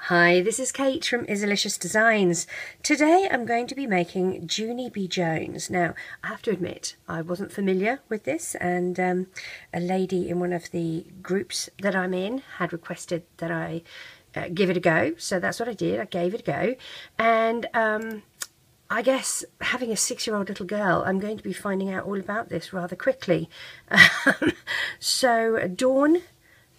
Hi, this is Kate from Izzalicious Designs. Today I'm going to be making Junie B. Jones. Now, I have to admit, I wasn't familiar with this, and a lady in one of the groups that I'm in had requested that I give it a go, so that's what I did. I gave it a go, and I guess having a 6-year-old little girl, I'm going to be finding out all about this rather quickly. So, Dawn,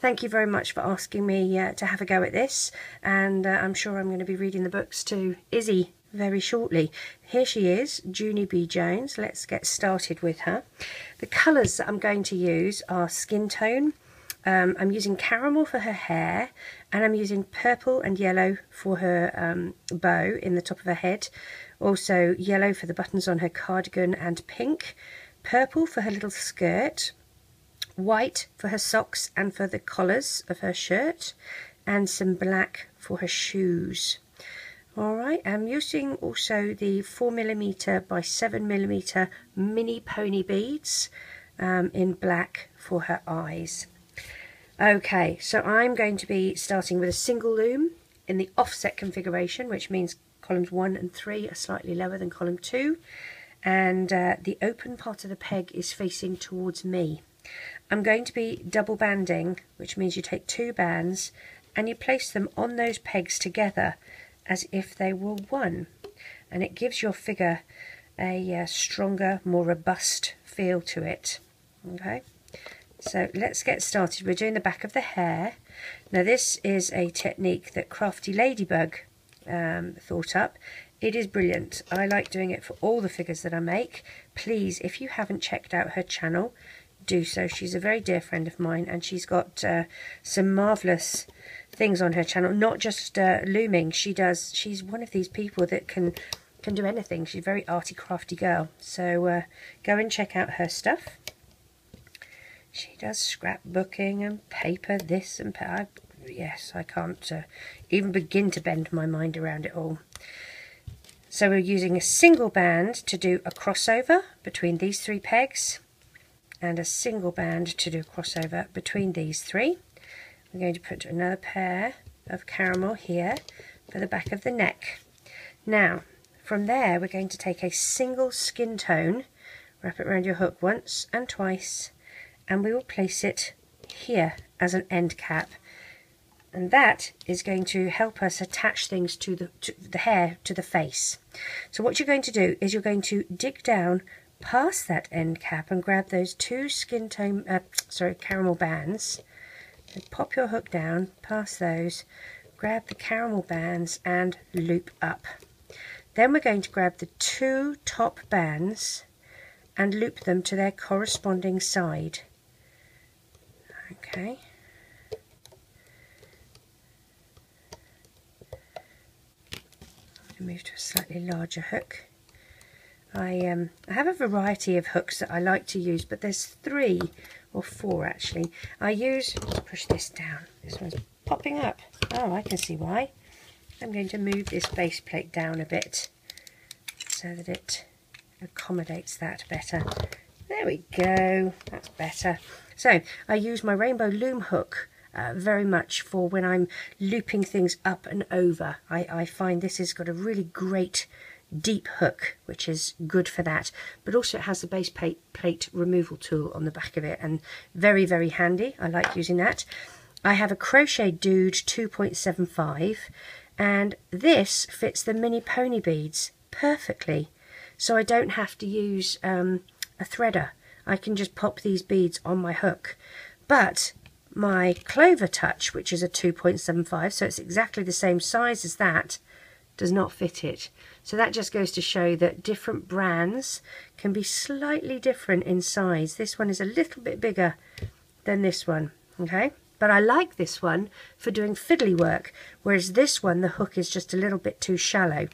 thank you very much for asking me to have a go at this, and I'm sure I'm going to be reading the books to Izzy very shortly. Here she is, Junie B. Jones. Let's get started with her. The colours that I'm going to use are skin tone. I'm using caramel for her hair, and I'm using purple and yellow for her bow in the top of her head. Also yellow for the buttons on her cardigan and pink. Purple for her little skirt. White for her socks and for the collars of her shirt, and some black for her shoes. Alright, I'm using also the 4mm by 7mm mini pony beads in black for her eyes. Okay, so I'm going to be starting with a single loom in the offset configuration, which means columns 1 and 3 are slightly lower than column 2, and the open part of the peg is facing towards me. I'm going to be double banding, which means you take 2 bands and you place them on those pegs together as if they were one, and it gives your figure a stronger, more robust feel to it. Okay, so let's get started. We're doing the back of the hair. Now this is a technique that Crafty Ladybug thought up. It is brilliant. I like doing it for all the figures that I make. Please, if you haven't checked out her channel, do so. She's a very dear friend of mine, and she's got some marvellous things on her channel. Not just looming. She's one of these people that can do anything. She's a very arty, crafty girl. So go and check out her stuff. She does scrapbooking and paper this and yes, I can't even begin to bend my mind around it all. So we're using a single band to do a crossover between these 3 pegs, and a single band to do a crossover between these 3. I'm going to put another pair of caramel here for the back of the neck. Now, from there we're going to take a single skin tone, wrap it around your hook once and twice, and we will place it here as an end cap. And that is going to help us attach things to the hair, to the face. So what you're going to do is you're going to dig down past that end cap and grab those 2 caramel bands, and pop your hook down past those, grab the caramel bands and loop up. Then we're going to grab the 2 top bands and loop them to their corresponding side. Okay. Move to a slightly larger hook. I have a variety of hooks that I like to use, but there's 3 or 4 actually. Let's push this down. This one's popping up. Oh, I can see why. I'm going to move this base plate down a bit so that it accommodates that better. There we go. That's better. So I use my Rainbow Loom hook very much for when I'm looping things up and over. I find this has got a really great deep hook, which is good for that, but also it has the base plate removal tool on the back of it, and very, very handy. I like using that. I have a Crochet Dude 2.75, and this fits the mini pony beads perfectly, so I don't have to use a threader. I can just pop these beads on my hook. But my Clover Touch, which is a 2.75, so it's exactly the same size as that, does not fit it. So that just goes to show that different brands can be slightly different in size. This one is a little bit bigger than this one, okay? But I like this one for doing fiddly work, whereas this one, the hook is just a little bit too shallow.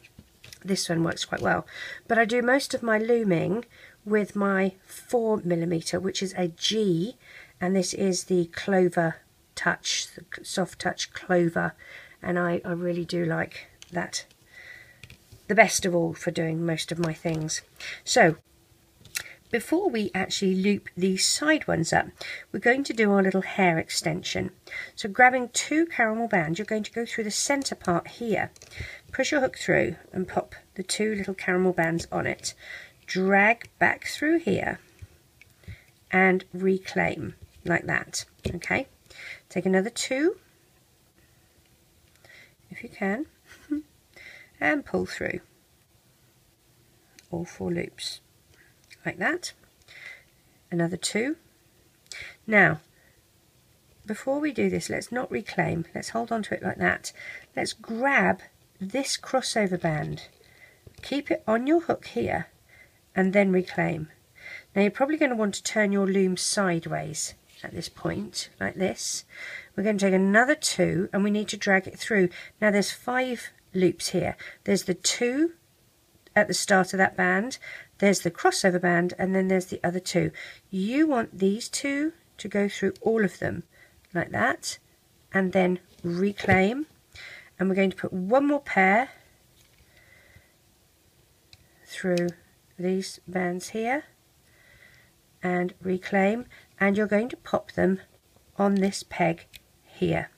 This one works quite well. But I do most of my looming with my 4mm, which is a G, and this is the Clover Touch, the Soft Touch Clover, and I really do like that the best of all for doing most of my things. So before we actually loop the side ones up, we're going to do our little hair extension. So grabbing 2 caramel bands, you're going to go through the center part here, push your hook through and pop the 2 little caramel bands on it, drag back through here and reclaim like that. Okay, take another 2 if you can and pull through all 4 loops like that. Another 2. Now before we do this, let's not reclaim, let's hold on to it like that. Let's grab this crossover band, keep it on your hook here and then reclaim. Now you're probably going to want to turn your loom sideways at this point like this. We're going to take another 2 and we need to drag it through. Now there's 5 loops here. There's the 2 at the start of that band, there's the crossover band, and then there's the other 2. You want these 2 to go through all of them like that and then reclaim, and we're going to put 1 more pair through these bands here and reclaim, and you're going to pop them on this peg here.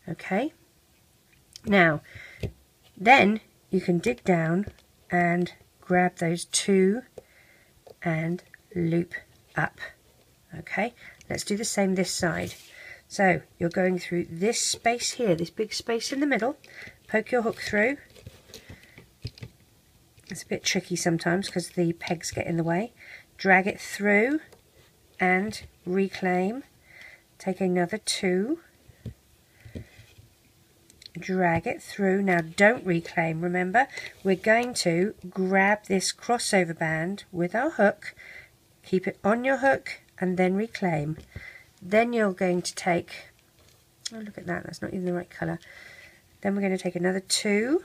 Okay, now then you can dig down and grab those 2 and loop up. Okay, let's do the same this side. So you're going through this space here, this big space in the middle, poke your hook through. It's a bit tricky sometimes because the pegs get in the way. Drag it through and reclaim. Take another 2, drag it through. Now don't reclaim, remember we're going to grab this crossover band with our hook, keep it on your hook and then reclaim. Then you're going to take, oh look at that, that's not even the right colour. Then we're going to take another 2,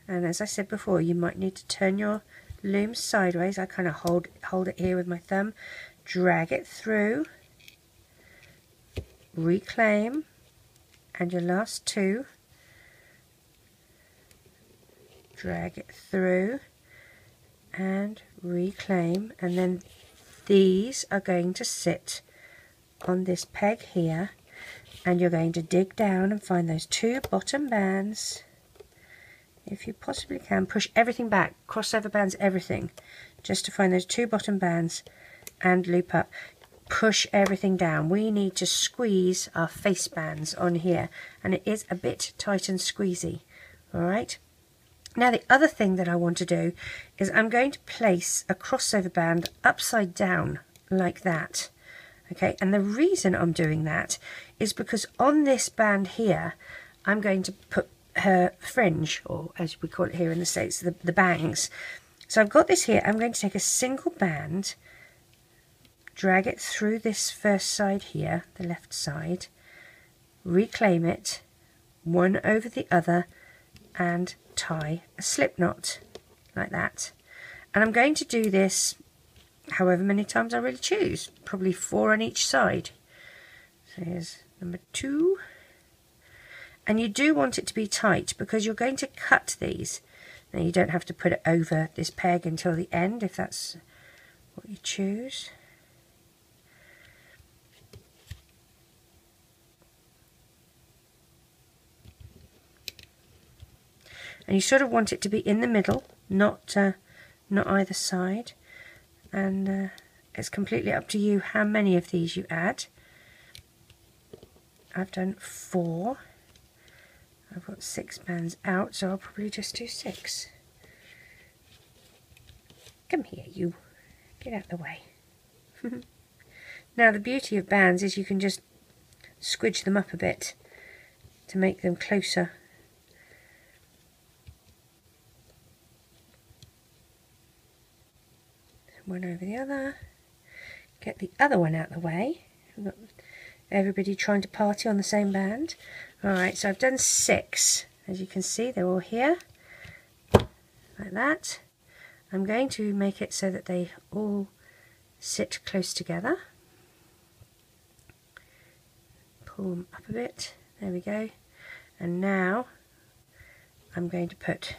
and as I said before, you might need to turn your loom sideways. I kind of hold it here with my thumb, drag it through, reclaim, and your last 2, drag it through and reclaim, and then these are going to sit on this peg here, and you're going to dig down and find those 2 bottom bands. If you possibly can, push everything back, crossover bands, everything, just to find those 2 bottom bands and loop up. Push everything down. We need to squeeze our face bands on here, and it is a bit tight and squeezy. Alright, now the other thing that I want to do is I'm going to place a crossover band upside down like that. Okay, and the reason I'm doing that is because on this band here I'm going to put her fringe, or as we call it here in the States, the bangs. So I've got this here. I'm going to take a single band, drag it through this first side here, the left side, reclaim it, one over the other, and tie a slip knot like that. And I'm going to do this however many times I really choose, probably 4 on each side. So here's number 2. And you do want it to be tight because you're going to cut these. Now you don't have to put it over this peg until the end if that's what you choose. And you sort of want it to be in the middle, not either side. And it's completely up to you how many of these you add. I've done 4. I've got 6 bands out, so I'll probably just do 6. Come here, you. Get out of the way. Now the beauty of bands is you can just squidge them up a bit to make them closer. One over the other. Get the other one out of the way. We've got everybody trying to party on the same band. Alright, so I've done 6. As you can see, they're all here. Like that. I'm going to make it so that they all sit close together. Pull them up a bit. There we go. And now I'm going to put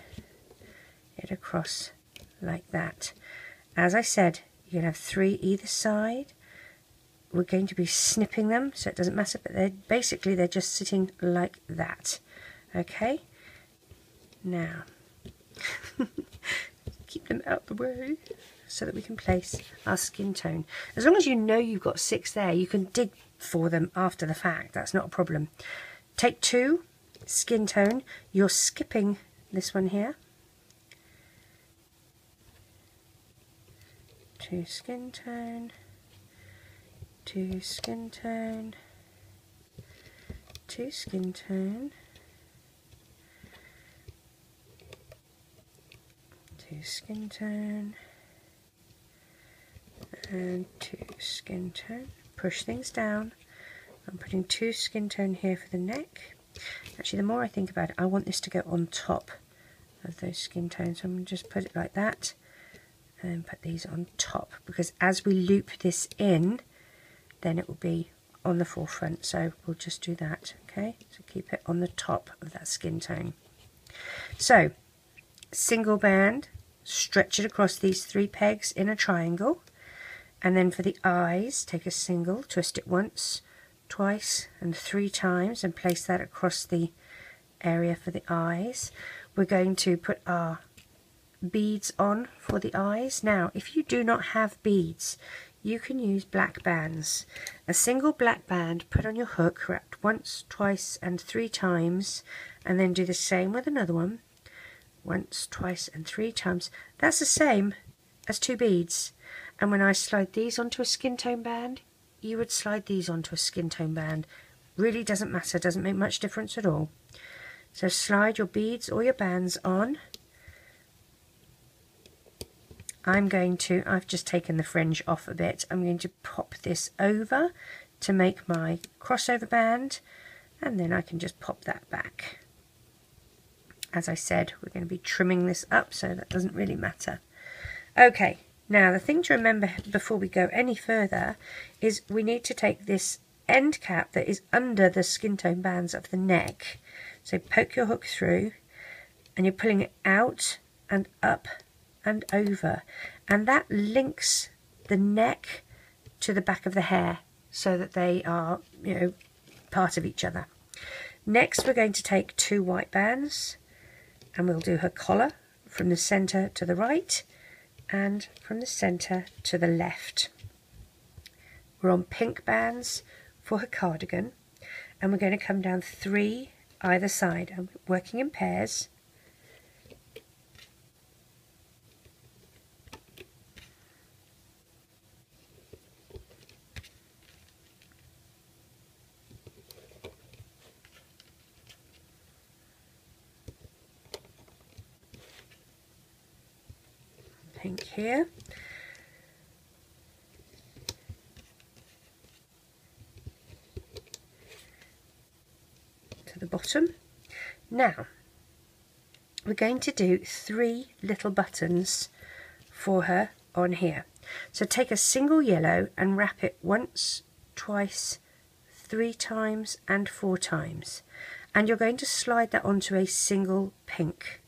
it across like that. As I said, You can have 3 either side. We're going to be snipping them, so it doesn't matter, but they're just sitting like that. Okay, now keep them out the way so that we can place our skin tone. As long as you know you've got 6 there, you can dig for them after the fact. That's not a problem. Take 2 skin tone. You're skipping this one here. 2 skin tone, 2 skin tone, 2 skin tone, 2 skin tone, and 2 skin tone. Push things down. I'm putting 2 skin tone here for the neck. Actually, the more I think about it, I want this to go on top of those skin tones. So I'm going to just put it like that and put these on top, because as we loop this in, then it will be on the forefront. So we'll just do that. Okay, so keep it on the top of that skin tone. So single band, stretch it across these 3 pegs in a triangle, and then for the eyes, take a single, twist it once, twice and 3 times, and place that across the area for the eyes. We're going to put our beads on for the eyes. Now, if you do not have beads, you can use black bands. A single black band, put on your hook, wrapped once, twice and 3 times, and then do the same with another one. Once, twice and 3 times. That's the same as 2 beads. And when I slide these onto a skin tone band, you would slide these onto a skin tone band. Really doesn't matter, doesn't make much difference at all. So slide your beads or your bands on. I've just taken the fringe off a bit. I'm going to pop this over to make my crossover band, and then I can just pop that back. As I said, we're going to be trimming this up, so that doesn't really matter. Okay, now the thing to remember before we go any further is we need to take this end cap that is under the skin tone bands of the neck. So poke your hook through, and you're pulling it out and up and over, and that links the neck to the back of the hair so that they are, part of each other. Next, we're going to take 2 white bands, and we'll do her collar from the center to the right and from the center to the left. We're on pink bands for her cardigan, and we're going to come down 3 either side. I'm working in pairs. Pink here. To the bottom. Now we're going to do 3 little buttons for her on here. So take a single yellow and wrap it once, twice, 3 times and 4 times, and you're going to slide that onto a single pink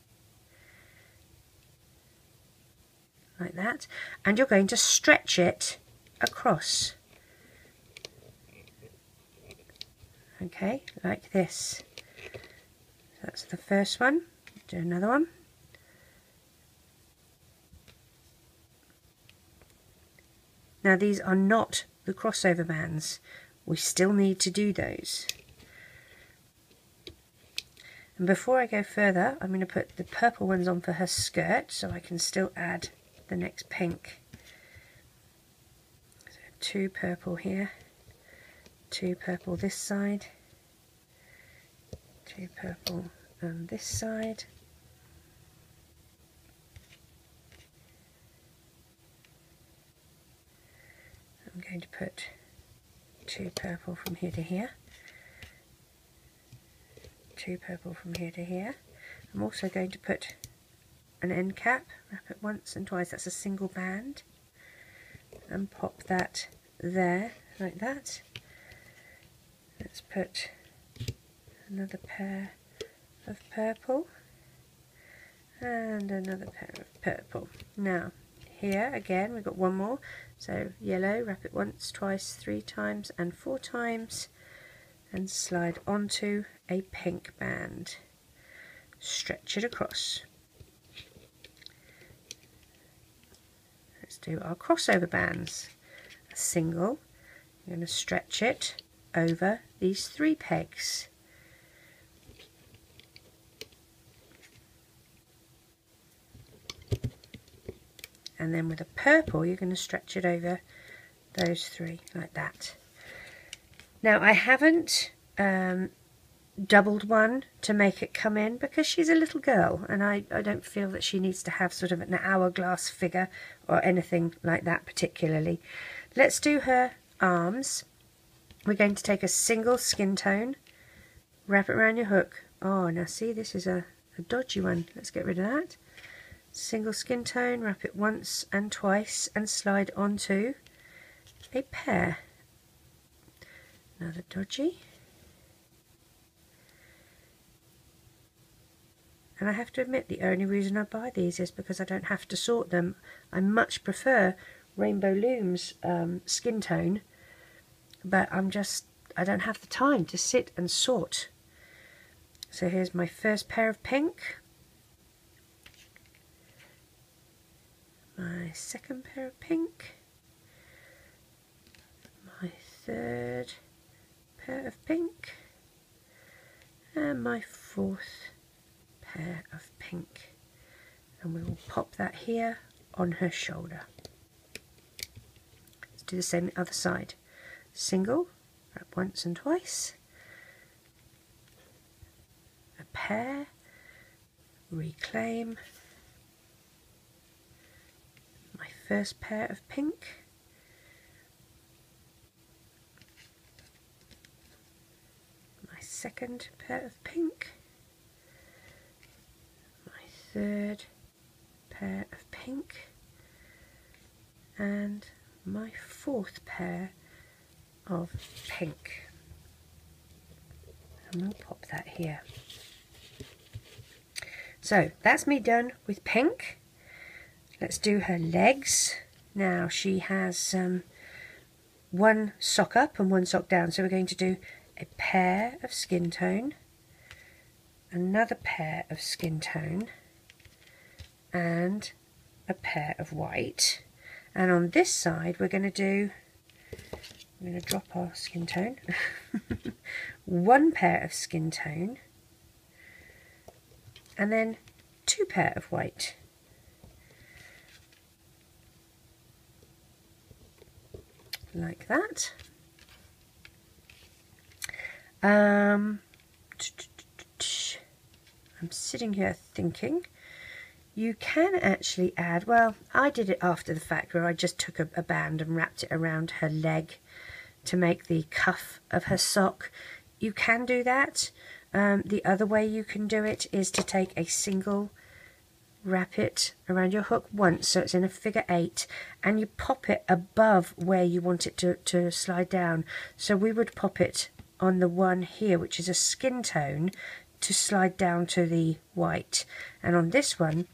like that, and you're going to stretch it across, okay, like this. That's the first one. Do another one. Now these are not the crossover bands, we still need to do those. And before I go further, I'm going to put the purple ones on for her skirt so I can still add the next pink. So 2 purple here, 2 purple this side, 2 purple on this side, I'm going to put 2 purple from here to here, 2 purple from here to here. I'm also going to put an end cap, wrap it once and twice, that's a single band, and pop that there like that. Let's put another pair of purple and another pair of purple. Now here again we've got one more, so yellow, wrap it once, twice, 3 times and 4 times, and slide onto a pink band, stretch it across. Let's do our crossover bands. A single, I'm going to stretch it over these 3 pegs. And then with a purple you're going to stretch it over those 3 like that. Now I haven't doubled one to make it come in because she's a little girl and I don't feel that she needs to have sort of an hourglass figure or anything like that particularly. Let's do her arms. We're going to take a single skin tone, wrap it around your hook. Oh, now see, this is a dodgy one. Let's get rid of that. Single skin tone, wrap it once and twice and slide onto a pair. Another dodgy. And I have to admit the only reason I buy these is because I don't have to sort them. I much prefer Rainbow Loom's skin tone, but I don't have the time to sit and sort. So here's my first pair of pink, my second pair of pink, my third pair of pink, and my 4th pair of pink, and we will pop that here on her shoulder. Let's do the same the other side. Single, wrap once and twice, a pair, reclaim, my first pair of pink, my second pair of pink, my third pair of pink, and my 4th pair of pink. And we'll pop that here. So that's me done with pink. Let's do her legs. Now she has one sock up and one sock down, so we're going to do a pair of skin tone, another pair of skin tone, and a pair of white. And on this side we're going to drop our skin tone, one pair of skin tone, and then 2 pair of white. Like that. I'm sitting here thinking you can actually add, well, I did it after the fact where I just took a band and wrapped it around her leg to make the cuff of her sock. You can do that. The other way you can do it is to take a single, wrap it around your hook once so it's in a figure 8, and you pop it above where you want it to slide down. So we would pop it on the one here, which is a skin tone, to slide down to the white, and on this one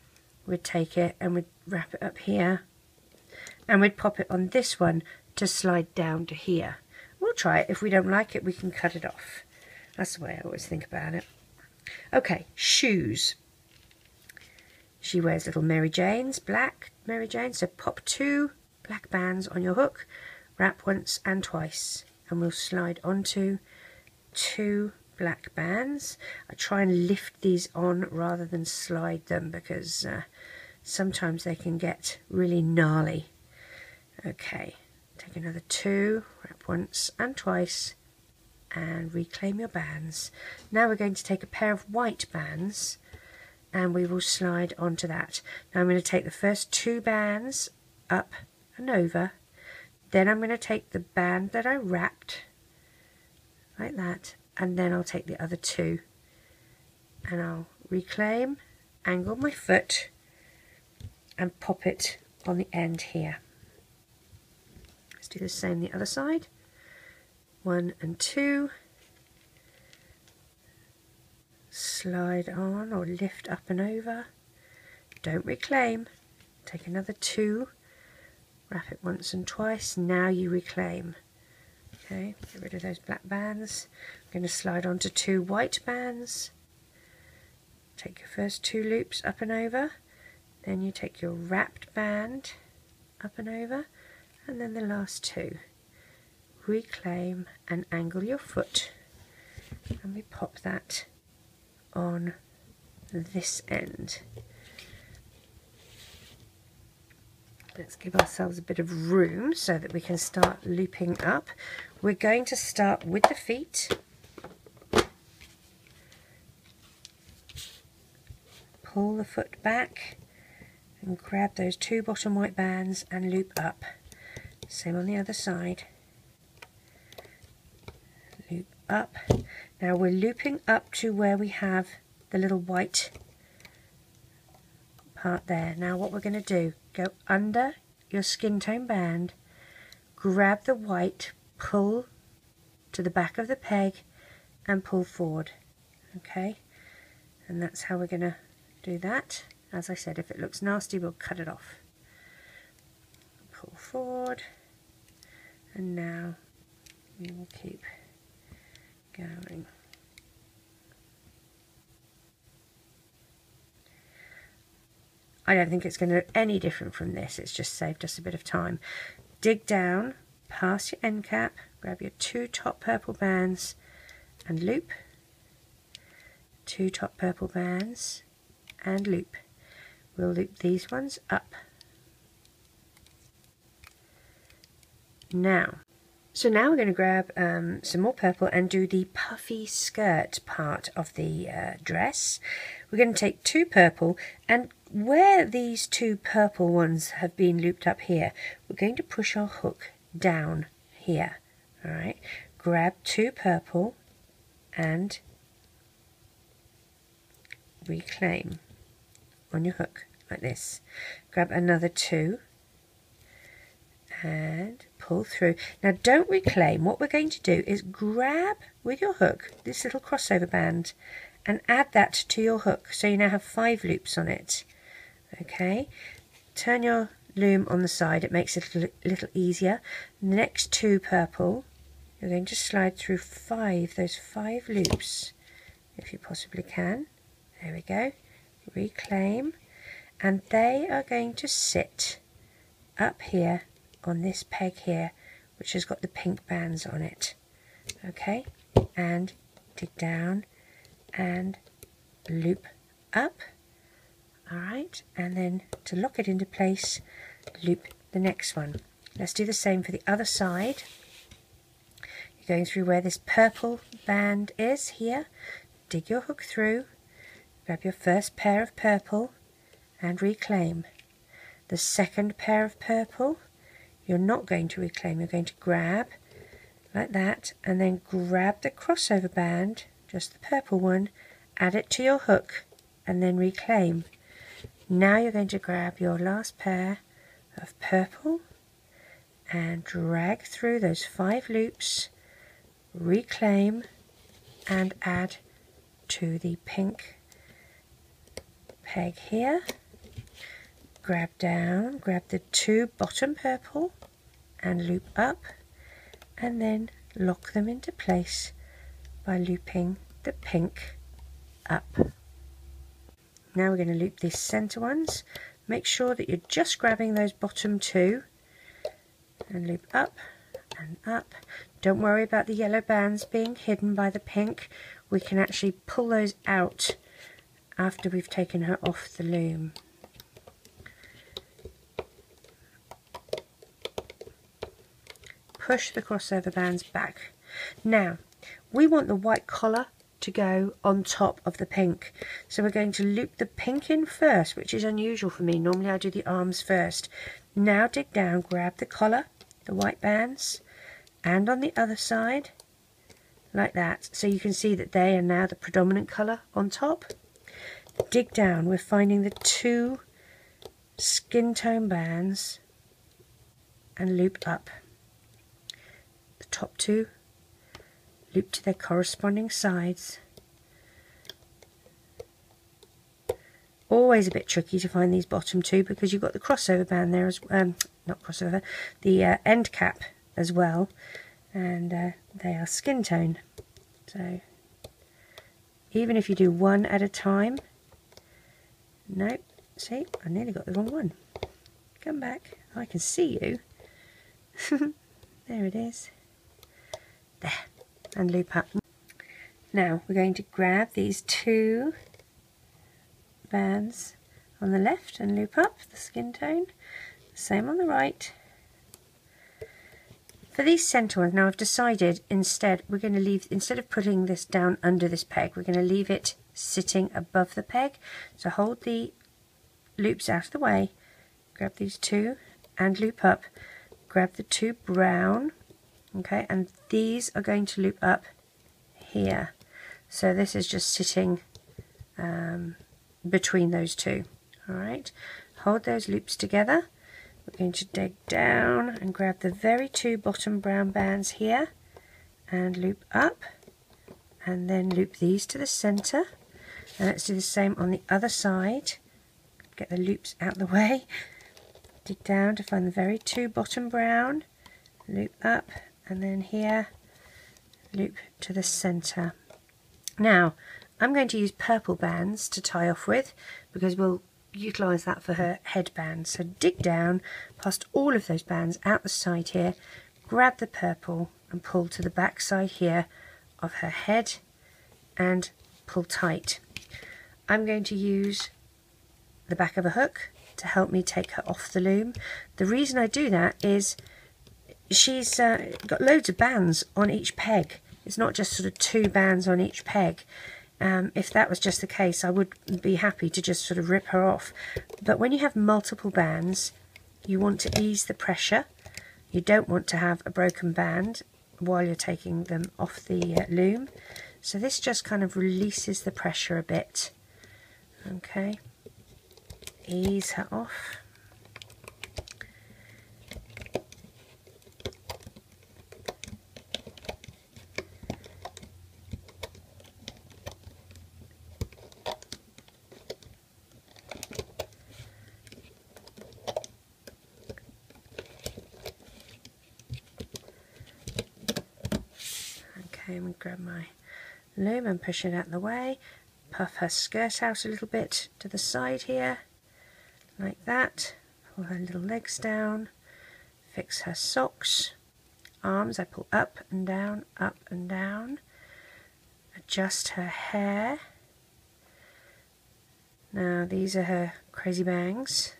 we'd take it and we'd wrap it up here and we'd pop it on this one to slide down to here. We'll try it. If we don't like it we can cut it off. That's the way I always think about it. Okay, shoes. She wears little Mary Janes, black Mary Janes, so pop 2 black bands on your hook, wrap once and twice, and we'll slide onto 2 black bands. I try and lift these on rather than slide them because sometimes they can get really gnarly. Okay, take another 2, wrap once and twice, and reclaim your bands. Now we're going to take a pair of white bands and we will slide onto that. Now I'm going to take the first 2 bands up and over, then I'm going to take the band that I wrapped like that, and then I'll take the other 2 and I'll reclaim, angle my foot and pop it on the end here. Let's do the same the other side. 1 and 2, slide on or lift up and over, don't reclaim, take another 2 wrap it once and twice. Now you reclaim. Okay, get rid of those black bands. I'm going to slide onto 2 white bands. Take your first 2 loops up and over, then you take your wrapped band up and over, and then the last 2. Reclaim and angle your foot, and we pop that on this end. Let's give ourselves a bit of room so that we can start looping up. We're going to start with the feet. Pull the foot back and grab those 2 bottom white bands and loop up. Same on the other side. Loop up. Now we're looping up to where we have the little white part there. Now what we're going to do, go under your skin tone band, grab the white, pull to the back of the peg and pull forward. Okay, and that's how we're going to do that. As I said, if it looks nasty, we'll cut it off. Pull forward, and now we will keep going. I don't think it's going to look any different from this. It's just saved us a bit of time. Dig down past your end cap, grab your 2 top purple bands and loop. 2 top purple bands and loop. We'll loop these ones up. Now we're going to grab some more purple and do the puffy skirt part of the dress. We're going to take 2 purple, and where these 2 purple ones have been looped up here, we're going to push our hook down here. Alright, grab 2 purple and reclaim on your hook like this. Grab another 2 and pull through. Now don't reclaim. What we're going to do is grab with your hook this little crossover band and add that to your hook, so you now have 5 loops on it. Okay, turn your loom on the side, it makes it a little easier. The next 2 purple, you're going to slide through those 5 loops if you possibly can. There we go. Reclaim, and they are going to sit up here on this peg here, which has got the pink bands on it. Okay, and dig down and loop up. Alright, and then to lock it into place, loop the next one. Let's do the same for the other side. You're going through where this purple band is here, dig your hook through, grab your first pair of purple and reclaim. The second pair of purple, you're not going to reclaim, you're going to grab like that and then grab the crossover band, just the purple one, add it to your hook and then reclaim. Now you're going to grab your last pair of purple and drag through those 5 loops, reclaim and add to the pink peg here. Grab down, grab the 2 bottom purple and loop up, and then lock them into place by looping the pink up. Now we're going to loop these center ones. Make sure that you're just grabbing those bottom 2 and loop up and up. Don't worry about the yellow bands being hidden by the pink. We can actually pull those out after we've taken her off the loom. Push the crossover bands back. Now we want the white collar to go on top of the pink, so we're going to loop the pink in first, which is unusual for me. Normally I do the arms first. Now dig down, grab the collar, the white bands, and on the other side like that, so you can see that they are now the predominant colour on top. Dig down, we're finding the 2 skin tone bands and loop up. The top 2 loop to their corresponding sides. Always a bit tricky to find these bottom 2 because you've got the crossover band there as not crossover, the end cap as well, and they are skin tone. So even if you do one at a time, nope, see, I nearly got the wrong one. Come back, I can see you. There it is. There, and loop up. Now we're going to grab these two bands on the left and loop up the skin tone. Same on the right. For these centre ones, now I've decided instead we're going to leave, instead of putting this down under this peg, we're going to leave it sitting above the peg. So hold the loops out of the way, grab these two and loop up, grab the two brown, okay, and these are going to loop up here. So this is just sitting between those two. Alright, hold those loops together. We're going to dig down and grab the very two bottom brown bands here and loop up, and then loop these to the centre. And let's do the same on the other side. Get the loops out of the way. Dig down to find the very two bottom brown, loop up, and then here loop to the centre. Now I'm going to use purple bands to tie off with, because we'll utilise that for her headband. So dig down past all of those bands out the side here, grab the purple and pull to the back side here of her head and pull tight. I'm going to use the back of a hook to help me take her off the loom. The reason I do that is she's got loads of bands on each peg. It's not just sort of two bands on each peg. If that was just the case, I would be happy to just sort of rip her off. But when you have multiple bands, you want to ease the pressure. You don't want to have a broken band while you're taking them off the loom. So this just kind of releases the pressure a bit. Okay, ease her off. Okay, I'm going to grab my loom and push it out of the way, puff her skirt out a little bit to the side here, like that, pull her little legs down, fix her socks, arms I pull up and down, adjust her hair. Now these are her crazy bangs,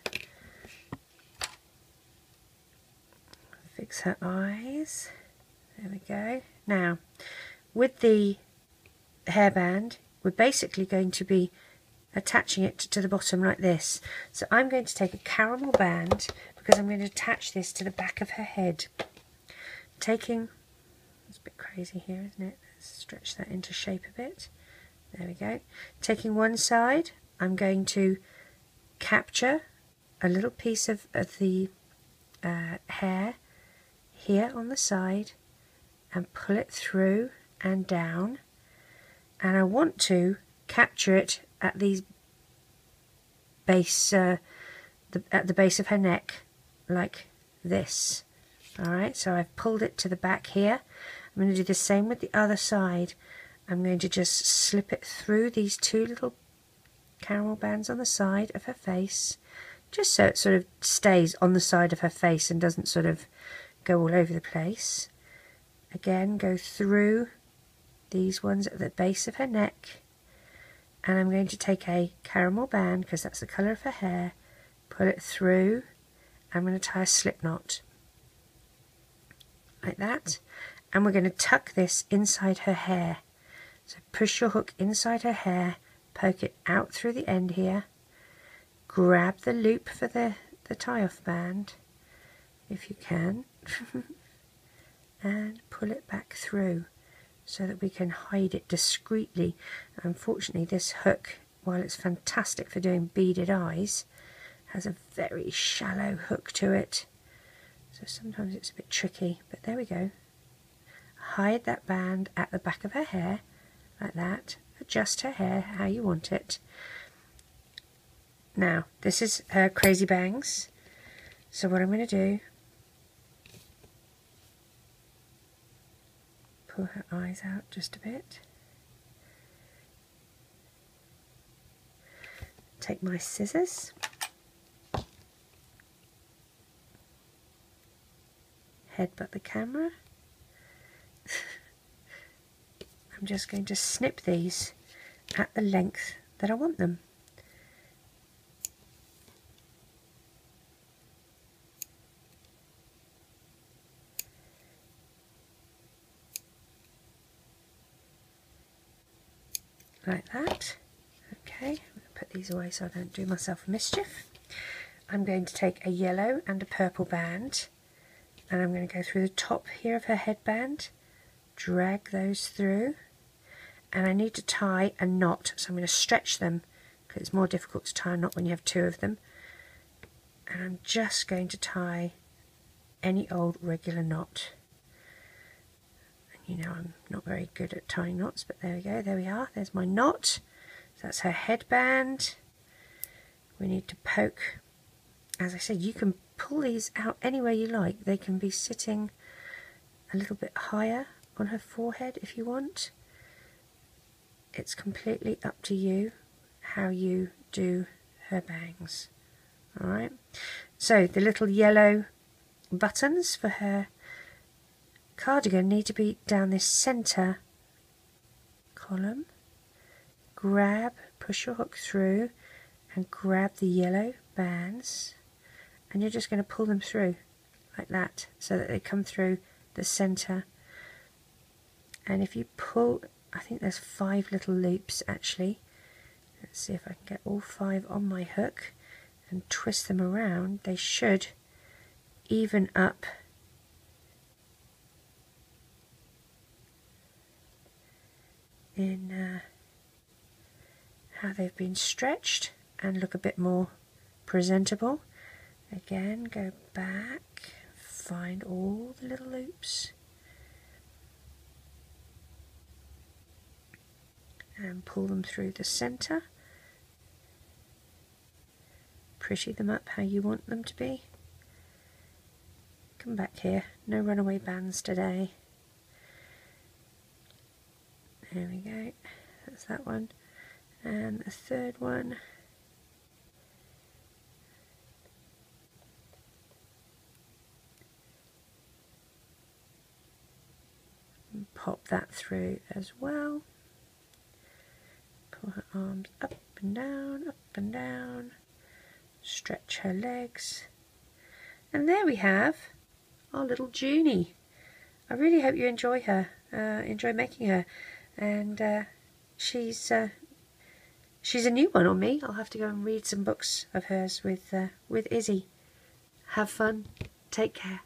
fix her eyes, there we go. Now with the hairband we're basically going to be attaching it to the bottom like this. So I'm going to take a caramel band because I'm going to attach this to the back of her head. Taking, it's a bit crazy here, isn't it? Let's stretch that into shape a bit. There we go. Taking one side, I'm going to capture a little piece of the hair here on the side and pull it through and down, and I want to capture it at these base at the base of her neck like this. Alright, so I've pulled it to the back here. I'm going to do the same with the other side. I'm going to just slip it through these two little caramel bands on the side of her face, just so it sort of stays on the side of her face and doesn't sort of go all over the place. Again, go through these ones at the base of her neck, and I'm going to take a caramel band because that's the colour of her hair, pull it through. I'm going to tie a slip knot like that, and we're going to tuck this inside her hair. So push your hook inside her hair, poke it out through the end here, grab the loop for the tie-off band if you can and pull it back through so that we can hide it discreetly. Unfortunately, this hook, while it's fantastic for doing beaded eyes, has a very shallow hook to it, so sometimes it's a bit tricky, but there we go. Hide that band at the back of her hair like that, adjust her hair how you want it. Now this is her crazy bangs, So what I'm going to do, pull her eyes out just a bit, take my scissors, headbutt the camera. I'm just going to snip these at the length that I want them. Like that. Okay, I'm going to put these away so I don't do myself a mischief. I'm going to take a yellow and a purple band, and I'm going to go through the top here of her headband, drag those through, and I need to tie a knot, so I'm going to stretch them because it's more difficult to tie a knot when you have two of them. And I'm just going to tie any old regular knot. You know, I'm not very good at tying knots, but there we go, there we are, there's my knot. So that's her headband. We need to poke, as I said, you can pull these out anywhere you like. They can be sitting a little bit higher on her forehead if you want. It's completely up to you how you do her bangs. Alright, so the little yellow buttons for her cardigan need to be down this centre column. Grab, push your hook through and grab the yellow bands, and you're just going to pull them through like that so that they come through the centre. And if you pull, I think there's 5 little loops actually. Let's see if I can get all 5 on my hook and twist them around. They should even up in how they've been stretched and look a bit more presentable. Again, go back, find all the little loops and pull them through the centre. Pretty them up how you want them to be. Come back here, no runaway bands today. There we go, that's that one. And the third one. And pop that through as well. Pull her arms up and down, stretch her legs. And there we have our little Junie. I really hope you enjoy her, enjoy making her. And she's a new one on me. I'll have to go and read some books of hers with Izzy. Have fun. Take care.